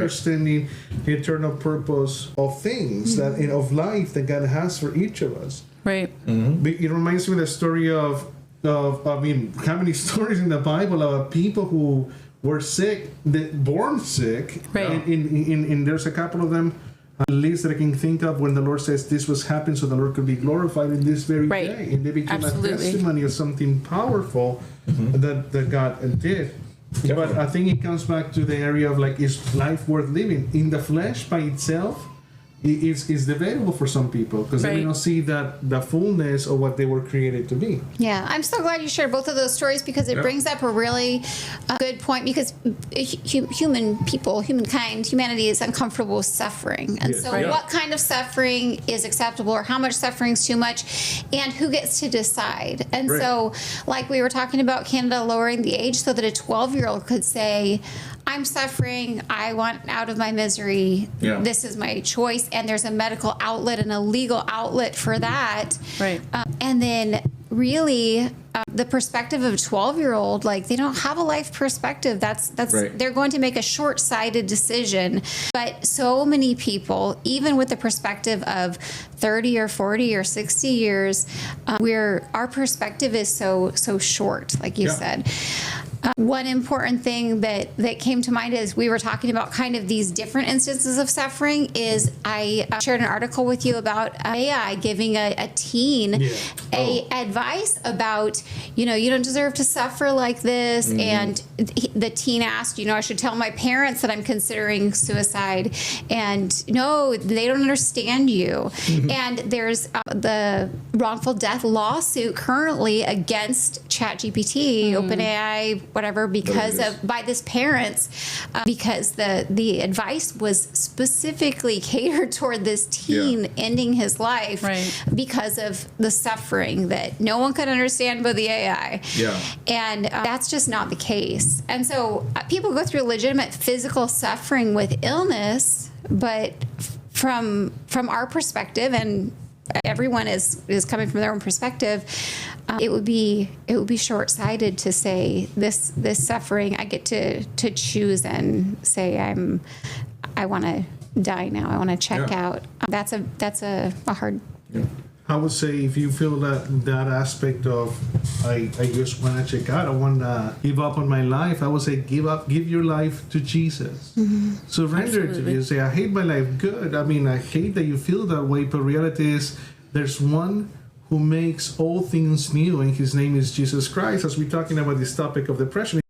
understanding the eternal purpose of things that of life that God has for each of us. Right. It reminds me of the story of I mean, how many stories in the Bible about people who were sick, born sick, right? In there's a couple of them, at least that I can think of, when the Lord says this was happened so the Lord could be glorified in this very day, and they became a testimony of something powerful that God did. Definitely. But I think it comes back to the area of like, is life worth living? In the flesh by itself, is debatable for some people because they don't see that the fullness of what they were created to be. Yeah, I'm so glad you shared both of those stories because it brings up a really good point, because humanity is uncomfortable with suffering. And so what kind of suffering is acceptable, or how much suffering is too much, and who gets to decide? And so, like we were talking about Canada lowering the age so that a 12-year-old could say, I'm suffering, I want out of my misery, this is my choice, and there's a medical outlet and a legal outlet for that. Right. And then really the perspective of a 12-year-old, like, they don't have a life perspective. That's they're going to make a short-sighted decision. But so many people, even with the perspective of 30 or 40 or 60 years, our perspective is so short, like you said. One important thing that came to mind as we were talking about kind of these different instances of suffering is I shared an article with you about AI giving a teen advice about, you don't deserve to suffer like this. And the teen asked, I should tell my parents that I'm considering suicide. And no, they don't understand you. And there's the wrongful death lawsuit currently against ChatGPT, OpenAI, whatever, by this parents, because the advice was specifically catered toward this teen ending his life because of the suffering that no one could understand but the AI. And that's just not the case. And so people go through legitimate physical suffering with illness, but from our perspective, and everyone is coming from their own perspective, it would be short-sighted to say this suffering I get to choose and say I want to die now, I want to check out. That's a hard. I would say if you feel that aspect of I just want to check out, I want to give up on my life, I would say give your life to Jesus. Surrender to Him. Say, I hate my life. Good. I mean, I hate that you feel that way, but reality is there's one who makes all things new, and His name is Jesus Christ. As we're talking about this topic of depression,